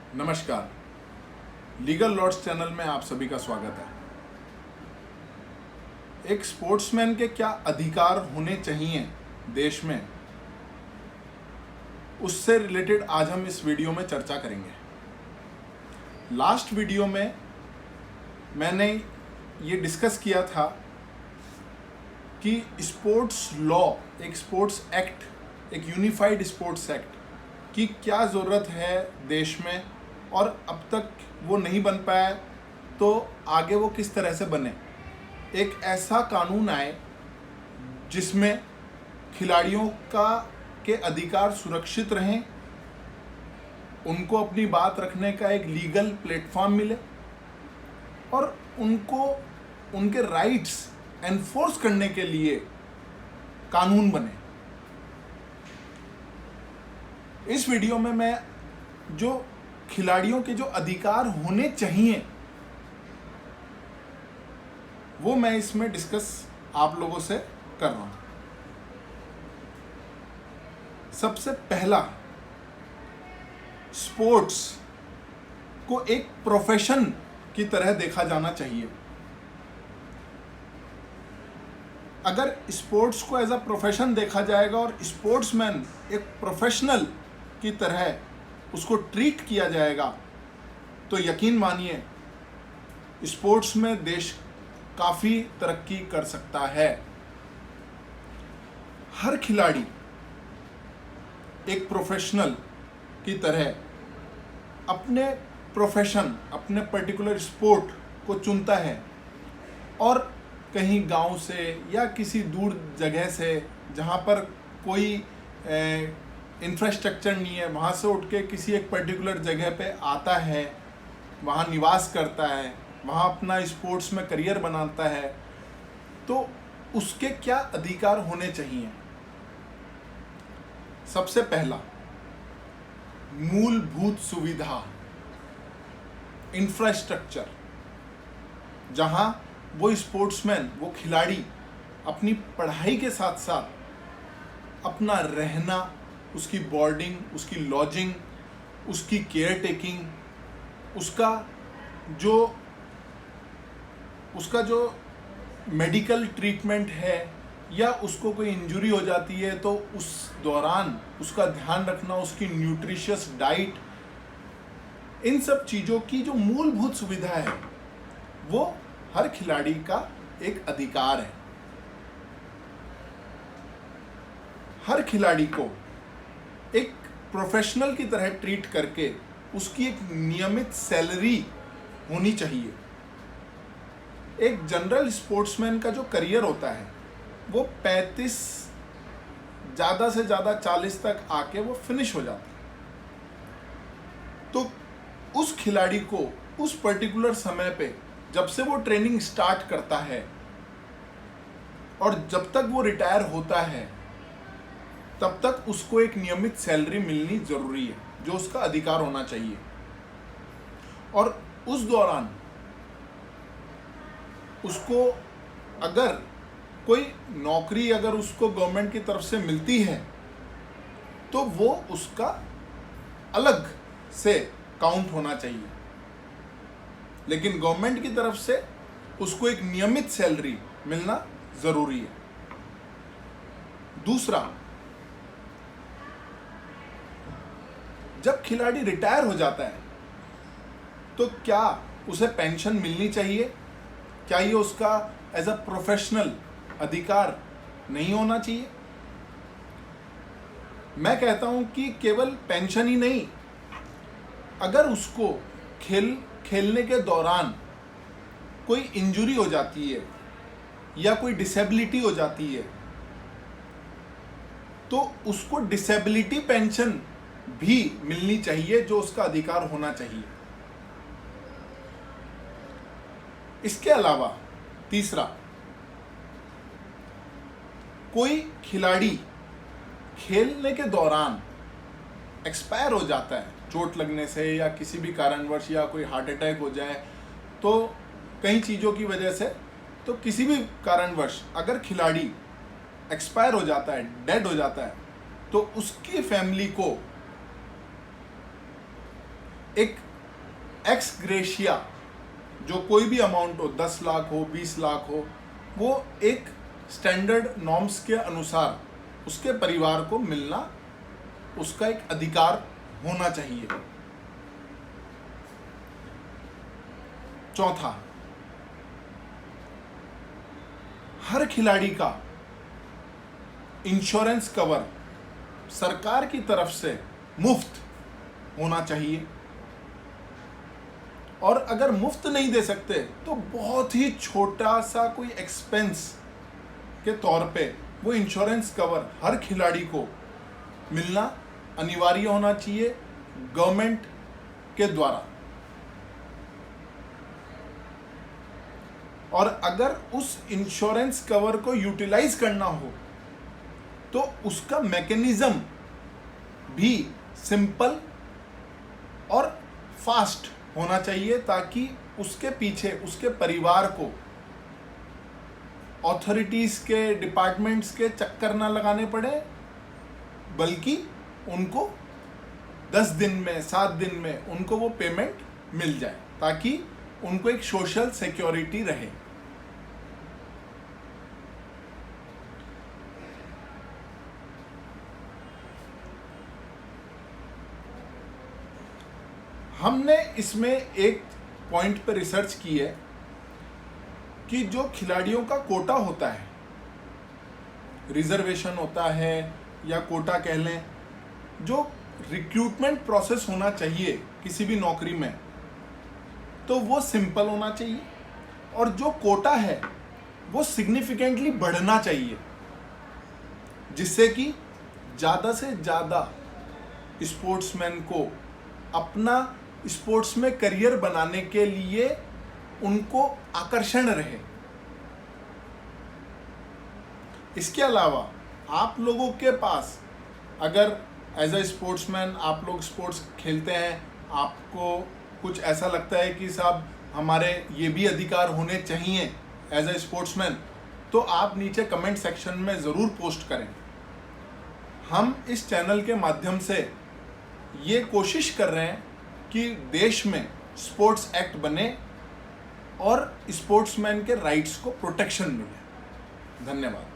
नमस्कार। Legal Lord's channel में आप सभी का स्वागत है। एक स्पोर्ट्समैन के क्या अधिकार होने चाहिए देश में, उससे रिलेटेड आज हम इस वीडियो में चर्चा करेंगे। लास्ट वीडियो में मैंने ये डिस्कस किया था कि स्पोर्ट्स लॉ, एक स्पोर्ट्स एक्ट, एक यूनिफाइड स्पोर्ट्स एक्ट की क्या ज़रूरत है देश में, और अब तक वो नहीं बन पाया तो आगे वो किस तरह से बने। एक ऐसा कानून आए जिसमें खिलाड़ियों के अधिकार सुरक्षित रहें, उनको अपनी बात रखने का एक लीगल प्लेटफॉर्म मिले और उनको उनके राइट्स एनफोर्स करने के लिए कानून बने। इस वीडियो में मैं जो खिलाड़ियों के जो अधिकार होने चाहिए वो मैं इसमें डिस्कस आप लोगों से कर रहा हूं। सबसे पहला, स्पोर्ट्स को एक प्रोफेशन की तरह देखा जाना चाहिए। अगर स्पोर्ट्स को एज अ प्रोफेशन देखा जाएगा और स्पोर्ट्समैन एक प्रोफेशनल की तरह उसको ट्रीट किया जाएगा तो यकीन मानिए स्पोर्ट्स में देश काफ़ी तरक्की कर सकता है। हर खिलाड़ी एक प्रोफेशनल की तरह अपने प्रोफेशन, अपने पर्टिकुलर स्पोर्ट को चुनता है और कहीं गांव से या किसी दूर जगह से जहां पर कोई इंफ्रास्ट्रक्चर नहीं है, वहाँ से उठ के किसी एक पर्टिकुलर जगह पे आता है, वहाँ निवास करता है, वहाँ अपना स्पोर्ट्स में करियर बनाता है, तो उसके क्या अधिकार होने चाहिए। सबसे पहला, मूलभूत सुविधा, इंफ्रास्ट्रक्चर, जहाँ वो स्पोर्ट्समैन, वो खिलाड़ी अपनी पढ़ाई के साथ साथ अपना रहना, उसकी बोर्डिंग, उसकी लॉजिंग, उसकी केयर टेकिंग, उसका जो मेडिकल ट्रीटमेंट है या उसको कोई इंजरी हो जाती है तो उस दौरान उसका ध्यान रखना, उसकी न्यूट्रिशियस डाइट, इन सब चीज़ों की जो मूलभूत सुविधा है वो हर खिलाड़ी का एक अधिकार है। हर खिलाड़ी को एक प्रोफेशनल की तरह ट्रीट करके उसकी एक नियमित सैलरी होनी चाहिए। एक जनरल स्पोर्ट्समैन का जो करियर होता है वो 35, ज़्यादा से ज़्यादा 40 तक आके वो फिनिश हो जाता है। तो उस खिलाड़ी को उस पर्टिकुलर समय पे, जब से वो ट्रेनिंग स्टार्ट करता है और जब तक वो रिटायर होता है, तब तक उसको एक नियमित सैलरी मिलनी जरूरी है, जो उसका अधिकार होना चाहिए। और उस दौरान उसको अगर कोई नौकरी अगर उसको गवर्नमेंट की तरफ से मिलती है तो वो उसका अलग से काउंट होना चाहिए, लेकिन गवर्नमेंट की तरफ से उसको एक नियमित सैलरी मिलना जरूरी है। दूसरा, जब खिलाड़ी रिटायर हो जाता है तो क्या उसे पेंशन मिलनी चाहिए? क्या ये उसका एज अ प्रोफेशनल अधिकार नहीं होना चाहिए? मैं कहता हूं कि केवल पेंशन ही नहीं, अगर उसको खेलने के दौरान कोई इंजरी हो जाती है या कोई डिसेबिलिटी हो जाती है तो उसको डिसेबिलिटी पेंशन भी मिलनी चाहिए, जो उसका अधिकार होना चाहिए। इसके अलावा तीसरा, कोई खिलाड़ी खेलने के दौरान एक्सपायर हो जाता है चोट लगने से या किसी भी कारणवश, या कोई हार्ट अटैक हो जाए, तो कई चीज़ों की वजह से, तो किसी भी कारणवश अगर खिलाड़ी एक्सपायर हो जाता है, डेड हो जाता है, तो उसकी फैमिली को एक एक्स ग्रेशिया, जो कोई भी अमाउंट हो, 10 लाख हो, 20 लाख हो, वो एक स्टैंडर्ड नॉर्म्स के अनुसार उसके परिवार को मिलना, उसका एक अधिकार होना चाहिए। चौथा, हर खिलाड़ी का इंश्योरेंस कवर सरकार की तरफ से मुफ्त होना चाहिए, और अगर मुफ्त नहीं दे सकते तो बहुत ही छोटा सा कोई एक्सपेंस के तौर पे वो इंश्योरेंस कवर हर खिलाड़ी को मिलना अनिवार्य होना चाहिए गवर्नमेंट के द्वारा। और अगर उस इंश्योरेंस कवर को यूटिलाइज करना हो तो उसका मैकेनिज्म भी सिंपल और फास्ट होना चाहिए, ताकि उसके पीछे उसके परिवार को ऑथोरिटीज के, डिपार्टमेंट्स के चक्कर ना लगाने पड़े, बल्कि उनको 10 दिन में, 7 दिन में उनको वो पेमेंट मिल जाए, ताकि उनको एक सोशल सिक्योरिटी रहे। हमने इसमें एक पॉइंट पर रिसर्च की है कि जो खिलाड़ियों का कोटा होता है, रिजर्वेशन होता है या कोटा कह लें, जो रिक्रूटमेंट प्रोसेस होना चाहिए किसी भी नौकरी में, तो वो सिंपल होना चाहिए, और जो कोटा है वो सिग्निफिकेंटली बढ़ना चाहिए, जिससे कि ज़्यादा से ज़्यादा स्पोर्ट्समैन को अपना स्पोर्ट्स में करियर बनाने के लिए उनको आकर्षण रहे। इसके अलावा आप लोगों के पास अगर एज अ स्पोर्ट्समैन आप लोग स्पोर्ट्स खेलते हैं, आपको कुछ ऐसा लगता है कि साहब हमारे ये भी अधिकार होने चाहिए एज अ स्पोर्ट्समैन, तो आप नीचे कमेंट सेक्शन में ज़रूर पोस्ट करें। हम इस चैनल के माध्यम से ये कोशिश कर रहे हैं कि देश में स्पोर्ट्स एक्ट बने और स्पोर्ट्समैन के राइट्स को प्रोटेक्शन मिले। धन्यवाद।